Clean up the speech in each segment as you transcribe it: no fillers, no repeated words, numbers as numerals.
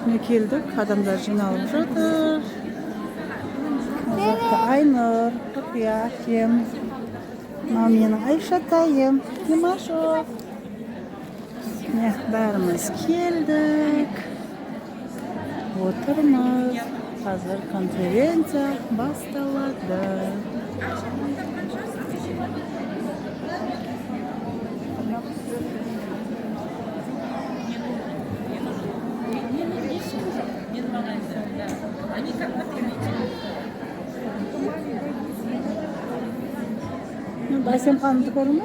Ne keldik, adamlar jinalıp жатыр. Azatda Aynur, Ruqya, Kim. Mынау менің Айшатайым, Димашов. Міне, бәріміз келдік. Отырмыз. Қазір конференция басталады. Басем қанды көрі ме?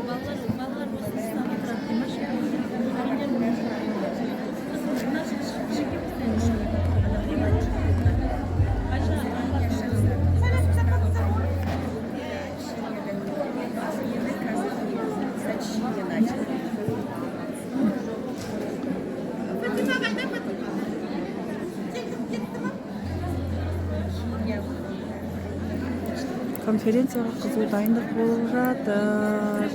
Конференцияға қызу дайындық болып жатыр.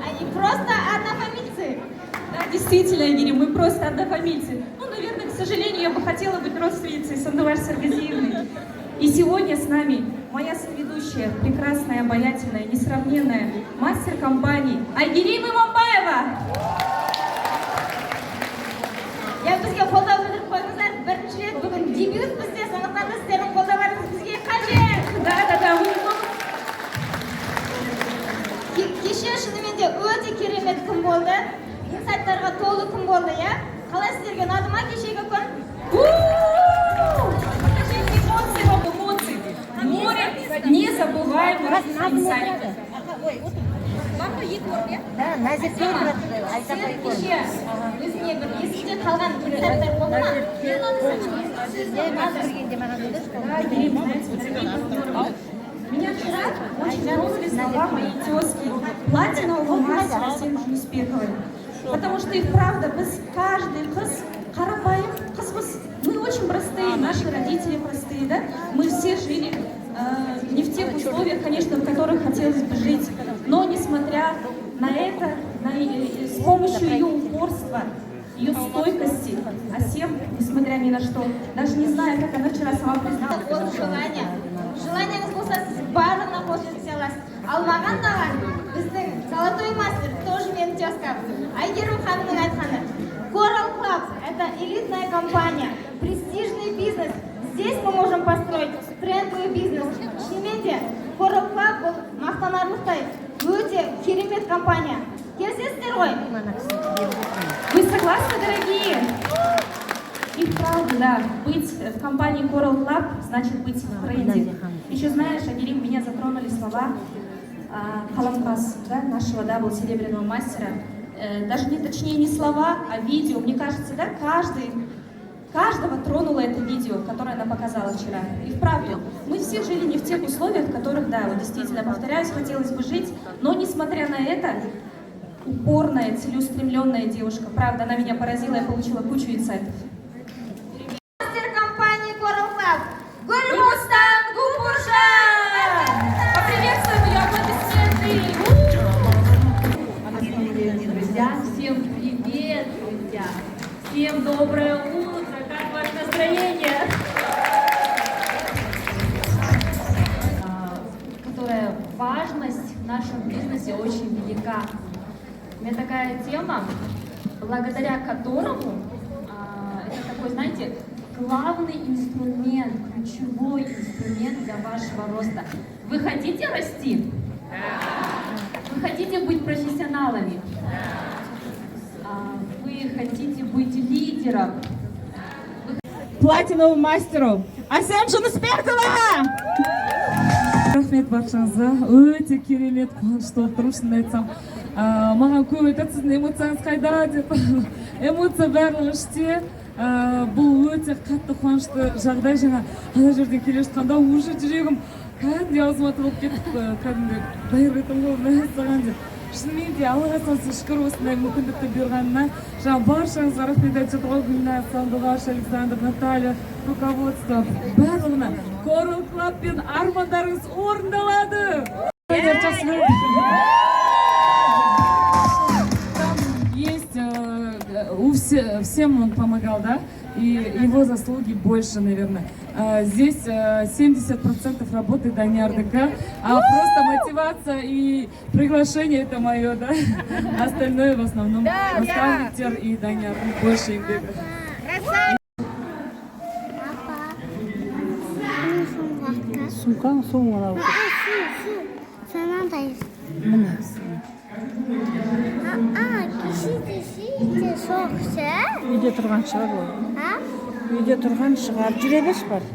Они просто однофамильцы. Да, действительно, Айгерим, мы просто однофамильцы. Ну, наверное, к сожалению, я бы хотела быть родственницей Сандуғаш Саргазиевны. И сегодня с нами моя соведущая, прекрасная, обаятельная, несравненная мастер компании Айгерим Иманбаева. Я бізге қолдау білдіріп қойыңыздар. Бірінші рет бүгін дебют бізде, сондықтан да сіздердің қолдауларыңыз бізге қажет. Да. Кеше шынымен де өте керемет күн болды. Инсайттарға толы күн болды, я. Қалай сіздерге ұнады ма кешегі күн? Море незабываемых инсайтов. Да, Назик отырады. Сен кеше өзіне бір есінде қалған инсайттар болды ма? Меня вчера очень тронули слова моей тезки платинового мастера Семжи Успековой. Потому что и правда, біз каждый қыз қарапайым қызбыз. Мы очень простые, наши родители простые, да? Мы все жили не в тех условиях, конечно, в которых хотелось бы жить. Но несмотря на это, с помощью ее упорства, ее стойкости, а всем, несмотря ни на что, даже не зная, как она вчера сама призналась. Желаниеңіз болса, сіз барлығына қол жеткізе аласыз. Ал маған дағы біздің золотой мастер, тоже менің тезкам, Айгерім ханымның айтқаны. Coral Club – это элитная компания, престижный бизнес. Здесь мы можем построить трендовый бизнес. Шынымен де, Coral Club бұл мақтанарлықтай өте керемет компания. Келісесіздер ғой? Вы согласны, дорогие? И правда, да, быть в компании Coral Club значит быть в тренде. Еще знаешь, Айгерим, меня затронули слова Халамкас, да, нашего дабл серебряного мастера. Даже не точнее не слова, а видео. Мне кажется, да, каждого тронуло это видео, которое она показала вчера. И вправду, мы все жили не в тех условиях, в которых, да, вот действительно, повторяюсь, хотелось бы жить, но несмотря на это, упорная, целеустремленная девушка. Правда, она меня поразила, я получила кучу инсайтов. Мастер компании Coral Club. Гульмустан Гупуржан! Поприветствуем ее аплодисменты! Друзья, всем привет, друзья! Всем доброе утро! Как ваше настроение? Которая важность в нашем бизнесе очень велика. У меня такая тема, благодаря которому это такой, знаете, главный инструмент, ключевой инструмент для вашего роста. Вы хотите расти? Вы хотите быть профессионалами? Вы хотите быть лидером? Платиновым мастером Семжи Успекова! Рахмет баршаңызға, өте керемет қуанышты болып тұрмын, шынымды айтсам. Маған көп айтады, сіздің эмоцияңыз қайда деп. Эмоция барлығы іште. Бұл өте қатты қуанышты жағдай. Жаңа ана жерден келе жатқанда уже жүрегім кәдімгідей аузыма тығылып кетіп, кәдімгідей дайыр етім ғой, мәз саған деп. шынымен де Аллаға сансыз шүкір осындай мүмкіндікті берғанына. Жаңа баршаңызға рахмет айтып жатыр ғой, Гүлназ, Сандуғаш, Александр, Наталья, руководство барлығына. Coral Club пен армандарыңыз орындалады. Жақсы көрдім. Есть, всем он помогал, да, и его заслуги больше, наверное. Здесь 70% работы Даниар ДК, а просто мотивация и приглашение это мое, да. Остальное в основном наставник и Даниар, больше им бегает. Сумкаң соңына алып. Sana da Міне. kişi de çok şey. Үйде тұрған шығар ол. Ha? Үйде тұрған шығар. Жүре беш бар.